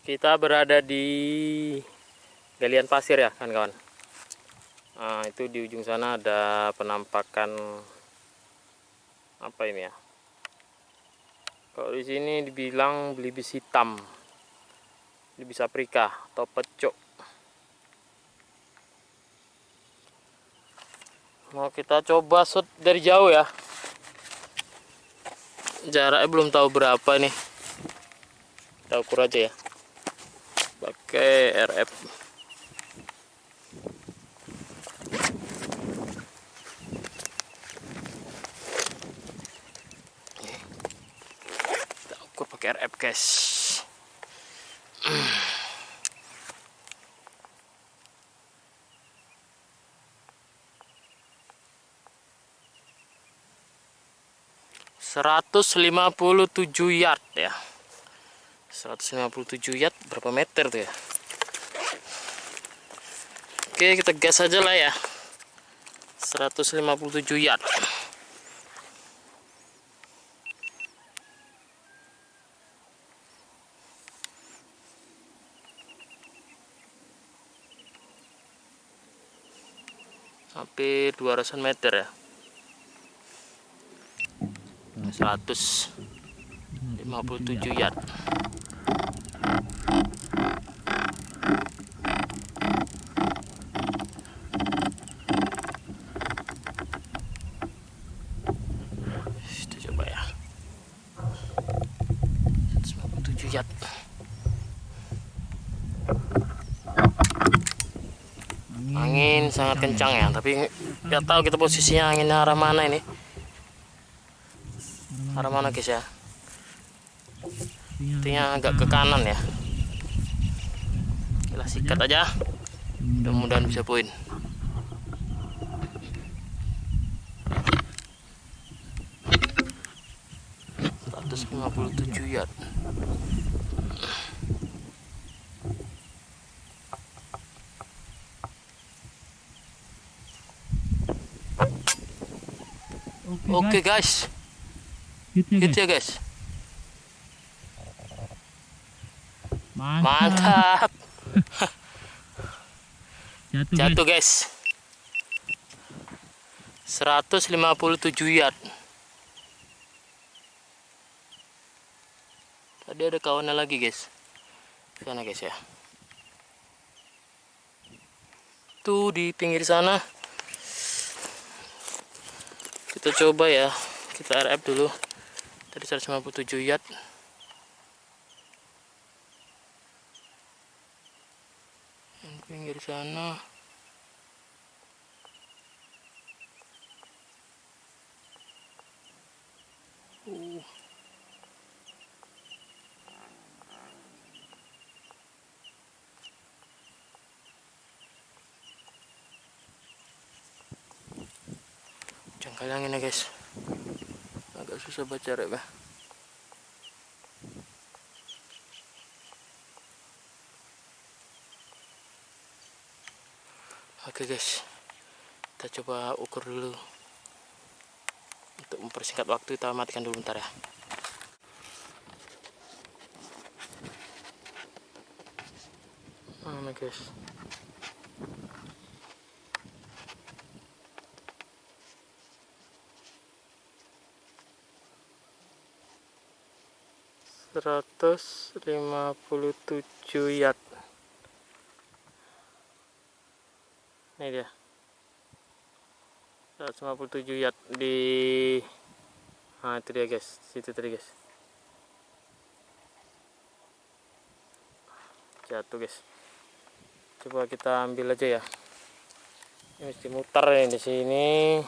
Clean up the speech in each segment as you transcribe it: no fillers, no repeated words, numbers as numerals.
Kita berada di galian pasir ya kawan-kawan. Nah, itu di ujung sana ada penampakan apa ini ya? Kalau di sini dibilang belibis hitam, belibis afrika atau pecuk. Mau kita coba shoot dari jauh ya. Jaraknya belum tahu berapa nih. Kita ukur aja ya. Pakai RF. Kita ukur pakai RF guys. ...157 yard ya. 157 yard berapa meter tuh ya? Oke, kita gas aja lah ya. 157 yard. Hampir 200 meter ya. 157 yard. Kita coba ya. 157 yard. Angin sangat kencang ya, tapi nggak tahu kita posisinya angin arah mana ini. Arah mana guys ya? Artinya agak ke kanan ya. Kita sikat aja. Mudah-mudahan bisa poin. Seratus 157 yard. Oke guys. Hit ya guys. Mantap. Jatuh guys. 157 yard. Tadi ada kawannya lagi guys. Sana guys ya. Tuh di pinggir sana. Kita coba ya. Kita RF dulu. Tadi 157 yard. Yang pinggir sana. Jangkal angin ya guys. Agak susah baca rep ya. Oke guys, kita coba ukur dulu. Untuk mempersingkat waktu kita matikan dulu bentar ya. Nah guys, seratus 157 yard. Ini dia. 157 yard di. Nah itu dia guys, situ tadi guys. Jatuh guys. Coba kita ambil aja ya. Ini mesti muter nih di sini.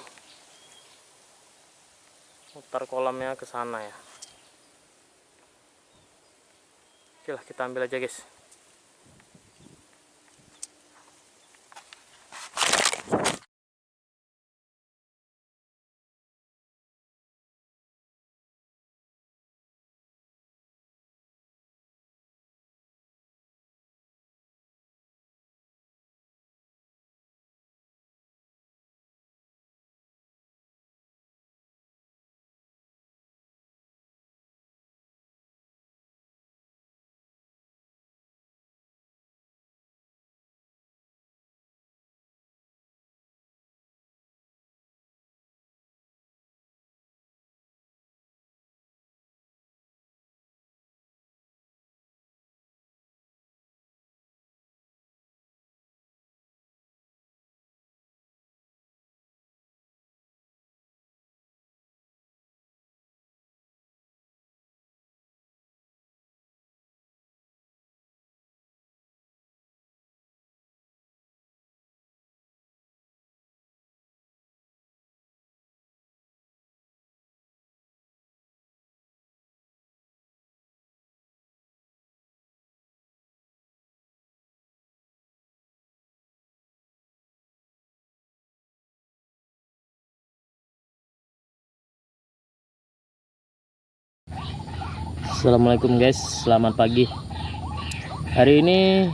Muter kolamnya ke sana ya. Oke lah, kita ambil aja guys. Assalamualaikum guys, selamat pagi. Hari ini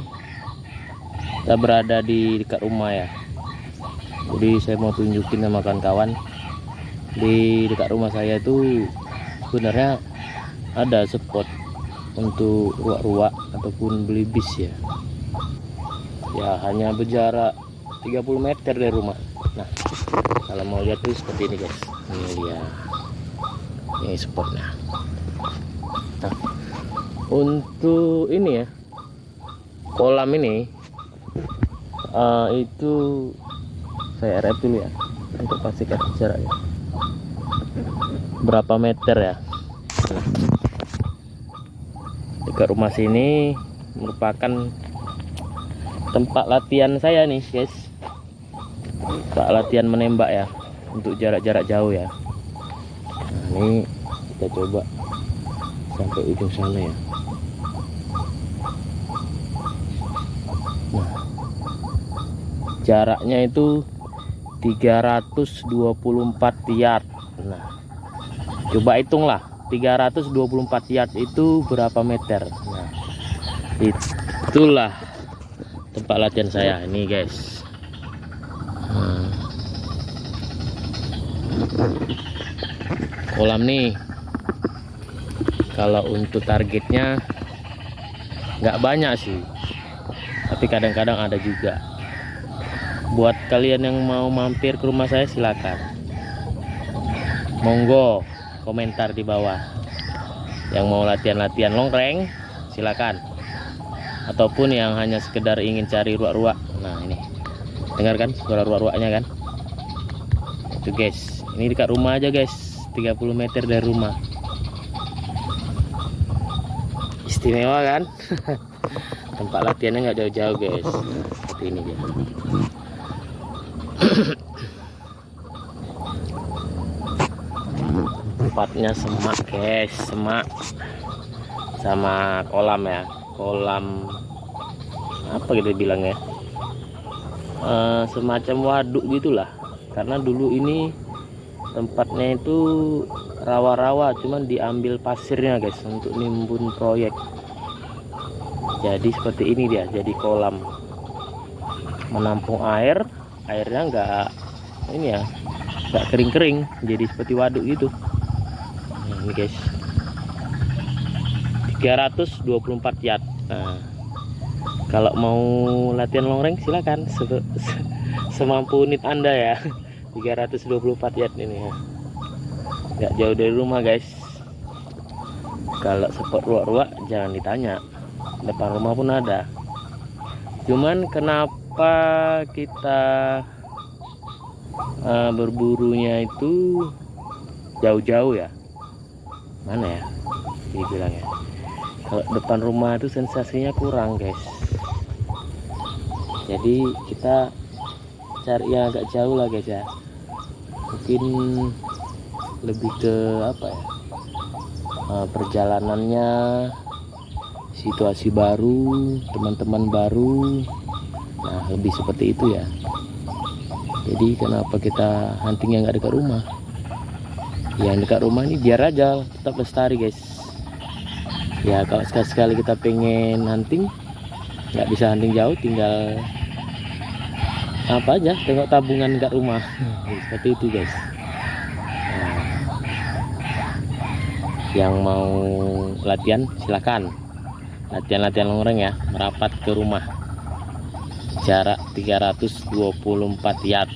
kita berada di dekat rumah ya. Jadi saya mau tunjukin sama kawan-kawan, di dekat rumah saya itu sebenarnya ada spot untuk ruak-ruak ataupun beli bis ya. Ya hanya berjarak 30 meter dari rumah. Nah, kalau mau lihat tuh seperti ini guys. Ini dia. Ini spotnya. Nah, untuk ini ya, kolam ini itu saya RF dulu ya untuk pastikan jaraknya berapa meter ya. Nah, dekat rumah sini merupakan tempat latihan saya nih guys, tempat latihan menembak ya untuk jarak-jarak jauh ya. Nah, ini kita coba sampai ujung sana ya. Nah, jaraknya itu 324 yard. Nah, coba hitunglah 324 yard itu berapa meter. Nah, itulah tempat latihan saya ini guys. Kolam nih, kalau untuk targetnya nggak banyak sih, tapi kadang-kadang ada juga. Buat kalian yang mau mampir ke rumah saya silakan, monggo komentar di bawah. Yang mau latihan-latihan longreng silakan, ataupun yang hanya sekedar ingin cari ruak-ruak. Nah ini, dengarkan suara ruak-ruaknya kan. Itu guys, ini dekat rumah aja guys, 30 meter dari rumah. Istimewa kan. Tempat latihannya nggak jauh-jauh guys, seperti ini dia. Tempatnya semak guys, semak sama kolam ya, kolam apa gitu bilangnya, semacam waduk gitulah. Karena dulu ini tempatnya itu rawa-rawa, cuman diambil pasirnya guys untuk nimbun proyek. Jadi seperti ini dia, jadi kolam menampung air, airnya nggak ini ya, nggak kering-kering, jadi seperti waduk gitu. Nah, ini guys, 324 yard. Nah, kalau mau latihan longreng silakan, semampu unit Anda ya. 324 yard ini ya, nggak jauh dari rumah guys. Kalau spot ruak-ruak jangan ditanya, depan rumah pun ada. Cuman kenapa kita berburunya itu jauh-jauh ya, mana ya dibilangnya, kalau depan rumah itu sensasinya kurang guys. Jadi kita cari yang agak jauh lah guys ya, mungkin lebih ke apa ya, perjalanannya, situasi baru, teman-teman baru. Nah lebih seperti itu ya. Jadi kenapa kita huntingnya nggak dekat rumah? Yang dekat rumah ini biar aja tetap lestari guys. Ya kalau sekali-sekali kita pengen hunting, nggak bisa hunting jauh, tinggal apa aja, tengok tabungan dekat rumah. Seperti itu guys. Nah, yang mau latihan silakan, latihan-latihan longreng ya, merapat ke rumah. Jarak 324 yard.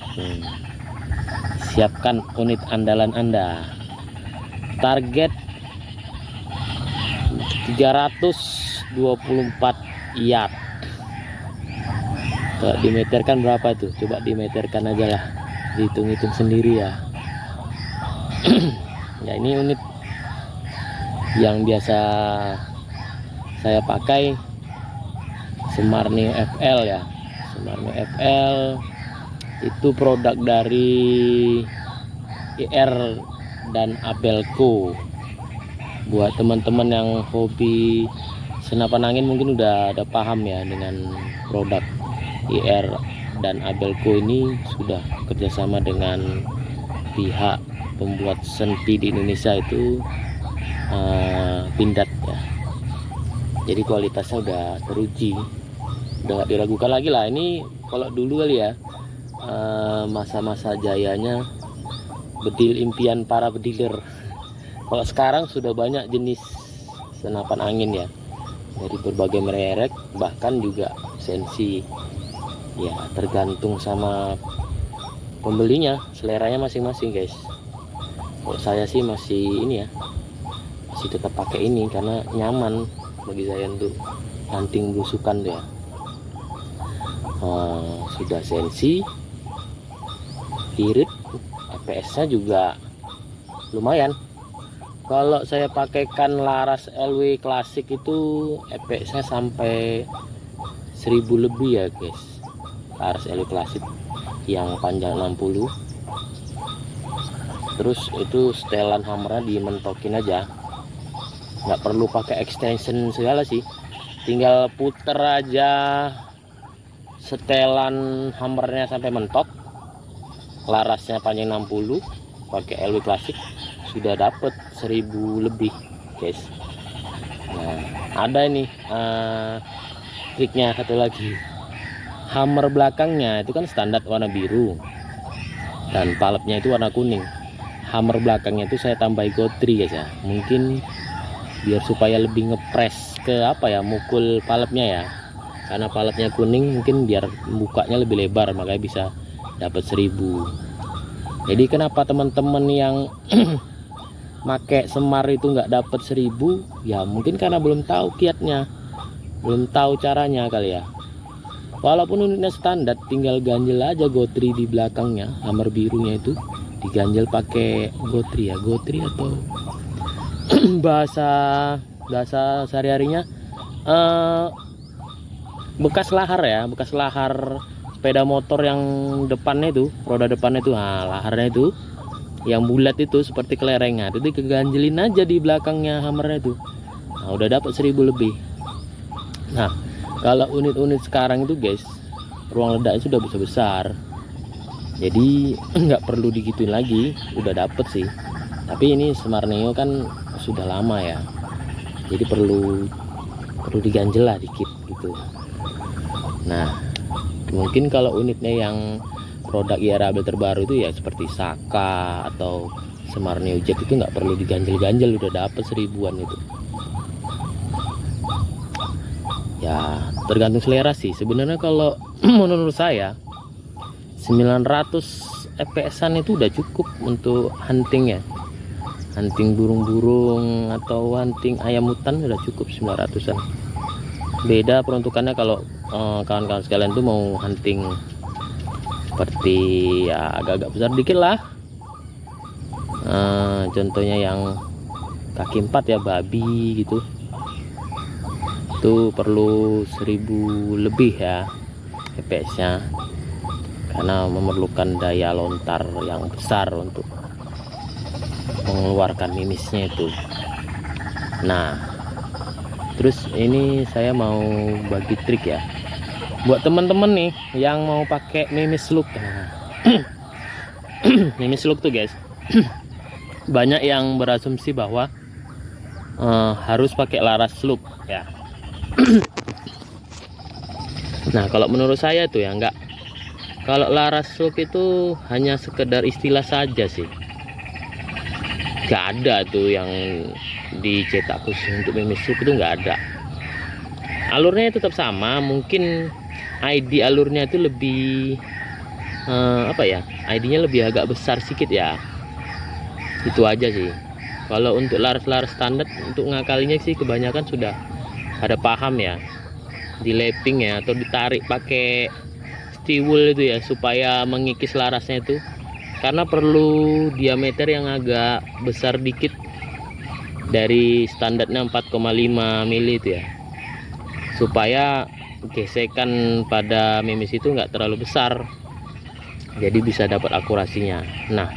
Siapkan unit andalan Anda. Target 324 yard. Kalau dimeterkan berapa itu? Coba dimeterkan aja lah, dihitung-hitung sendiri ya. Ya ini unit yang biasa saya pakai, Semarnio FL ya. Semarnio FL itu produk dari IR dan Abelco. Buat teman-teman yang hobi senapan angin mungkin udah ada paham ya dengan produk IR dan Abelco ini. Sudah kerjasama dengan pihak pembuat senpi di Indonesia itu pindad ya. Jadi kualitasnya udah teruji, udah nggak diragukan lagi lah. Ini kalau dulu kali ya, masa-masa jayanya bedil impian para bediler. Kalau sekarang sudah banyak jenis senapan angin ya, dari berbagai merek, bahkan juga sensi ya, tergantung sama pembelinya, seleranya masing-masing guys. Kalau saya sih masih ini ya, masih tetap pakai ini karena nyaman bagi saya untuk hunting belusukan tuh ya. Sudah sensi, irit, FPS nya juga lumayan. Kalau saya pakaikan laras LW klasik itu FPS nya sampai 1000 lebih ya guys. Laras LW klasik yang panjang 60, terus itu setelan hammernya dimentokin aja, nggak perlu pakai extension segala sih, tinggal puter aja setelan hammernya sampai mentok, larasnya panjang 60 pakai LW klasik, sudah dapet 1000 lebih guys. Nah, ada ini triknya satu lagi. Hammer belakangnya itu kan standar warna biru dan palepnya itu warna kuning. Hammer belakangnya itu saya tambahi gotri guys ya, mungkin biar supaya lebih ngepres ke apa ya, mukul palepnya ya, karena palepnya kuning mungkin biar bukanya lebih lebar, makanya bisa dapat 1000. Jadi kenapa teman-teman yang make semar itu nggak dapat 1000 ya, mungkin karena belum tahu kiatnya, belum tahu caranya kali ya. Walaupun unitnya standar, tinggal ganjel aja gotri di belakangnya, hammer birunya itu diganjel pakai gotri ya, gotri atau bahasa sehari-harinya bekas lahar ya, bekas lahar sepeda motor yang depannya itu, roda depannya itu, nah laharnya itu yang bulat itu seperti kelereng, itu diganjelin aja di belakangnya hammernya itu. Nah, udah dapat 1000 lebih. Nah, kalau unit-unit sekarang itu guys, ruang ledaknya sudah besar, jadi nggak perlu digituin lagi, udah dapet sih. Tapi ini Semar Neo kan sudah lama ya, jadi perlu diganjel lah dikit gitu. Nah, mungkin kalau unitnya yang produk IRAB terbaru itu ya seperti Saka atau Semar Neo Jet itu nggak perlu diganjel-ganjel, udah dapet 1000-an itu. Ya tergantung selera sih sebenarnya. Kalau menurut saya 900 FPS-an itu udah cukup untuk hunting ya, hunting burung-burung atau hunting ayam hutan udah cukup 900-an. Beda peruntukannya kalau kawan-kawan sekalian tuh mau hunting seperti ya agak-agak besar dikit lah, contohnya yang kaki 4 ya, babi gitu, itu perlu 1000 lebih ya FPS nya, karena memerlukan daya lontar yang besar untuk mengeluarkan mimisnya itu. Nah, terus ini saya mau bagi trik ya buat teman-teman nih yang mau pakai mimis look. Nah, mimis look tuh guys, banyak yang berasumsi bahwa harus pakai laras look ya. Nah, kalau menurut saya tuh ya enggak. Kalau laras look itu hanya sekedar istilah saja sih, gak ada tuh yang dicetak khusus untuk mimis look, itu nggak ada. Alurnya tetap sama, mungkin ID alurnya itu lebih apa ya, ID-nya lebih agak besar sedikit ya, itu aja sih. Kalau untuk laras-laras standar untuk ngakalinya sih kebanyakan sudah ada paham ya, di lapping ya atau ditarik pakai steel itu ya, supaya mengikis larasnya itu, karena perlu diameter yang agak besar dikit dari standarnya 4,5 mili itu ya, supaya gesekan pada mimis itu nggak terlalu besar, jadi bisa dapat akurasinya. Nah,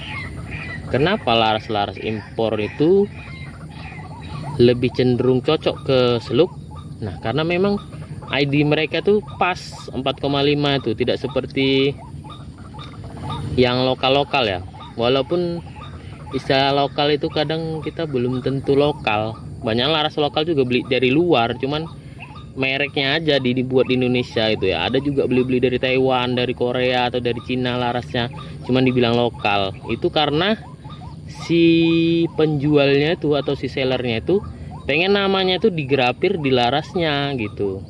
kenapa laras-laras impor itu lebih cenderung cocok ke seluk? Nah, karena memang ID mereka tuh pas 4,5 itu, tidak seperti yang lokal-lokal ya. Walaupun istilah lokal itu kadang kita belum tentu lokal. Banyak laras lokal juga beli dari luar, cuman mereknya aja dibuat di Indonesia itu ya. Ada juga beli-beli dari Taiwan, dari Korea atau dari Cina larasnya, cuman dibilang lokal. Itu karena si penjualnya itu atau si sellernya itu pengen namanya itu digrafir di larasnya gitu.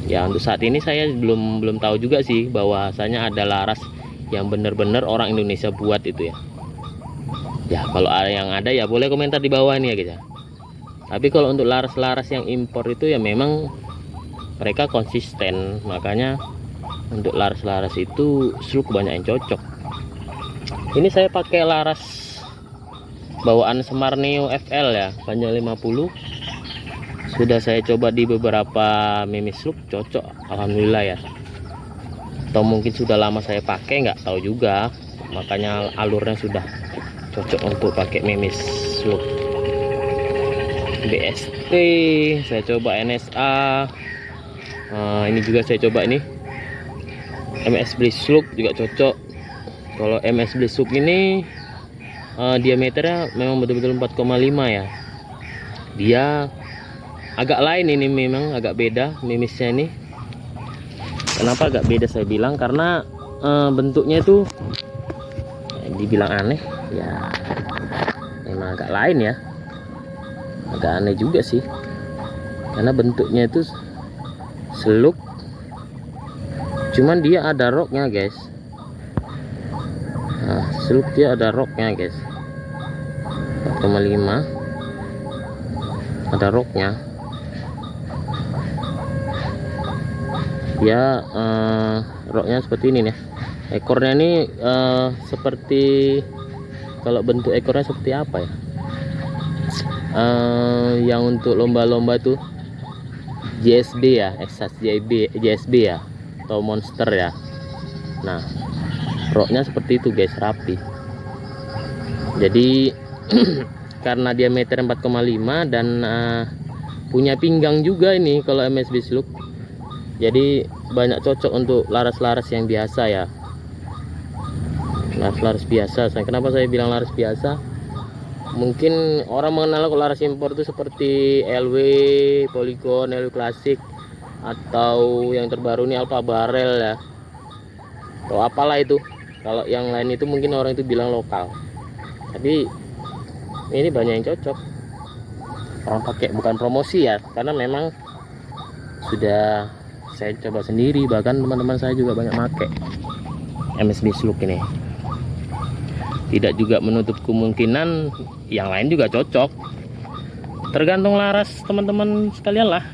Ya untuk saat ini saya belum tahu juga sih bahwasanya ada laras yang bener-bener orang Indonesia buat itu ya. Ya kalau ada yang ada ya boleh komentar di bawah ini ya guys ya. Tapi kalau untuk laras-laras yang impor itu ya memang mereka konsisten, makanya untuk laras-laras itu Slug banyak yang cocok. Ini saya pakai laras bawaan Semar Neo FL ya, panjang 50. Sudah saya coba di beberapa mimis Slug, cocok alhamdulillah ya. Atau mungkin sudah lama saya pakai, nggak tahu juga, makanya alurnya sudah cocok untuk pakai mimis Slug. BST saya coba, NSA, ini juga saya coba, ini MS Bliss Slug juga cocok. Kalau MS Bliss Slug ini diameternya memang betul-betul 4,5 ya. Dia agak lain, ini memang agak beda mimisnya ini. Kenapa agak beda saya bilang, karena bentuknya itu dibilang aneh ya, memang agak lain ya. Agak aneh juga sih, karena bentuknya itu Slug, cuman dia ada roknya guys. Nah, Slug dia ada roknya guys, 4,5 ada roknya. Dia roknya seperti ini nih. Ekornya ini seperti, kalau bentuk ekornya seperti apa ya, yang untuk lomba-lomba tuh JSB ya, Exas JSB ya, atau Monster ya. Nah roknya seperti itu guys, rapi. Jadi karena diameter 4,5 dan punya pinggang juga ini kalau MSB Slug, jadi banyak cocok untuk laras-laras yang biasa ya, laras-laras biasa. Kenapa saya bilang laras biasa? Mungkin orang mengenal laras impor itu seperti LW, Polygon, LW Classic, atau yang terbaru ini Alpha Barrel ya, atau apalah itu. Kalau yang lain itu mungkin orang itu bilang lokal, tapi ini banyak yang cocok orang pakai. Bukan promosi ya, karena memang sudah saya coba sendiri, bahkan teman-teman saya juga banyak pakai MSB Slug ini. Tidak juga menutup kemungkinan yang lain juga cocok, tergantung laras teman-teman sekalian lah.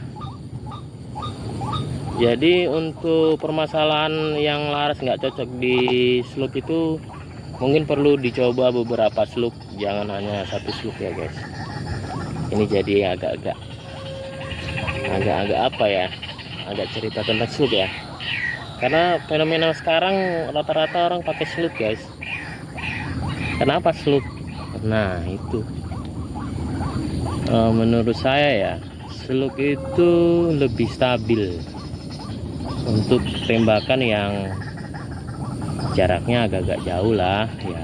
Jadi untuk permasalahan yang laras nggak cocok di Slug itu mungkin perlu dicoba beberapa Slug, jangan hanya satu Slug ya guys. Ini jadi agak-agak apa ya, agak cerita tentang Slug ya, karena fenomena sekarang rata-rata orang pakai Slug guys. Kenapa Slug? Nah itu menurut saya ya, Slug itu lebih stabil untuk tembakan yang jaraknya agak-agak jauh lah ya,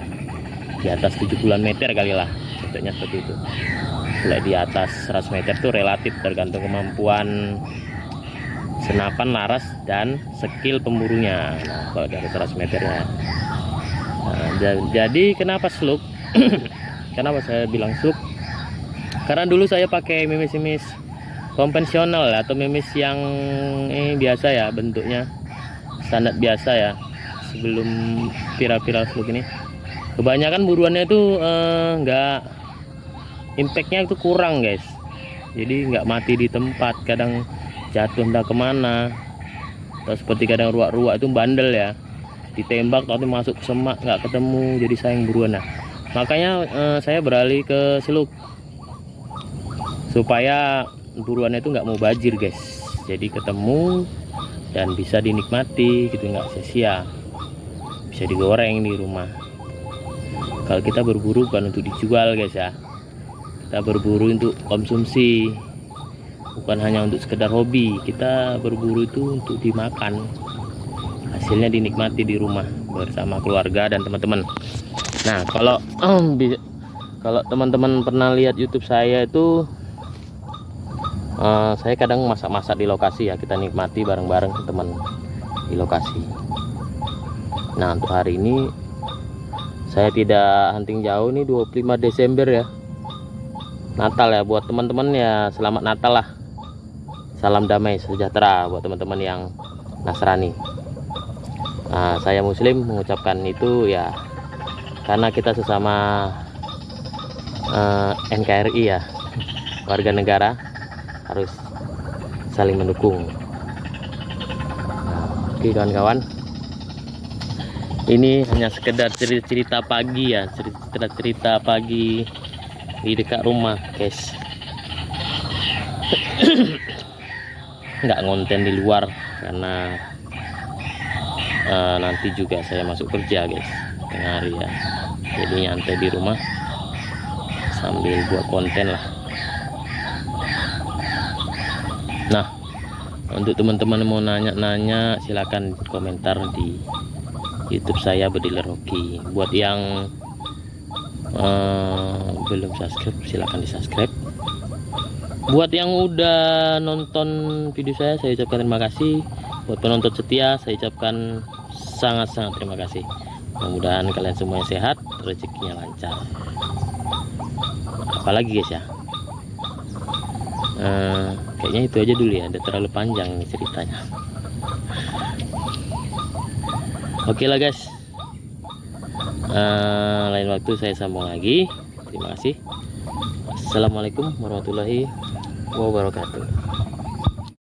di atas 70-an meter kali lah, contohnya seperti itu. Kalau di atas 100 meter tuh relatif tergantung kemampuan senapan laras dan skill pemburunya. Nah kalau dari 100 meternya, jadi kenapa Slug? Kenapa saya bilang Slug? Karena dulu saya pakai mimis-mimis konvensional ya, atau mimis yang biasa ya, bentuknya standar biasa ya, sebelum viral-viral Slug ini. Kebanyakan buruannya itu enggak, impactnya itu kurang guys. Jadi nggak mati di tempat, kadang jatuh entah kemana, atau seperti kadang ruak-ruak itu bandel ya, ditembak tapi masuk ke semak nggak ketemu, jadi sayang buruan. Nah makanya saya beralih ke Slug supaya buruannya itu nggak mau bajir guys, jadi ketemu dan bisa dinikmati gitu, nggak sia-sia, bisa digoreng di rumah. Kalau kita berburu bukan untuk dijual guys ya, kita berburu untuk konsumsi, bukan hanya untuk sekedar hobi. Kita berburu itu untuk dimakan, hasilnya dinikmati di rumah bersama keluarga dan teman-teman. Nah, kalau teman-teman pernah lihat YouTube saya itu, saya kadang masak-masak di lokasi ya, kita nikmati bareng-bareng teman di lokasi. Nah, untuk hari ini saya tidak hunting jauh nih, 25 Desember ya, Natal ya. Buat teman-teman ya, selamat Natal lah, salam damai sejahtera buat teman-teman yang Nasrani. Nah, saya Muslim mengucapkan itu ya karena kita sesama NKRI ya, warga negara, harus saling mendukung. Nah, oke kawan-kawan, ini hanya sekedar cerita pagi ya, cerita pagi di dekat rumah guys. Nggak ngonten di luar karena nanti juga saya masuk kerja guys tengah hari ya, jadi nyantai di rumah sambil buat konten lah. Nah, untuk teman-teman mau nanya-nanya silakan komentar di YouTube saya Bediler Hoki. Buat yang belum subscribe silakan di subscribe. Buat yang udah nonton video saya ucapkan terima kasih. Buat penonton setia saya ucapkan sangat-sangat terima kasih. Mudah-mudahan kalian semuanya sehat, rezekinya lancar. Apalagi guys ya, kayaknya itu aja dulu ya, udah terlalu panjang ini ceritanya. Oke lah guys, lain waktu saya sambung lagi. Terima kasih. Assalamualaikum warahmatullahi wabarakatuh.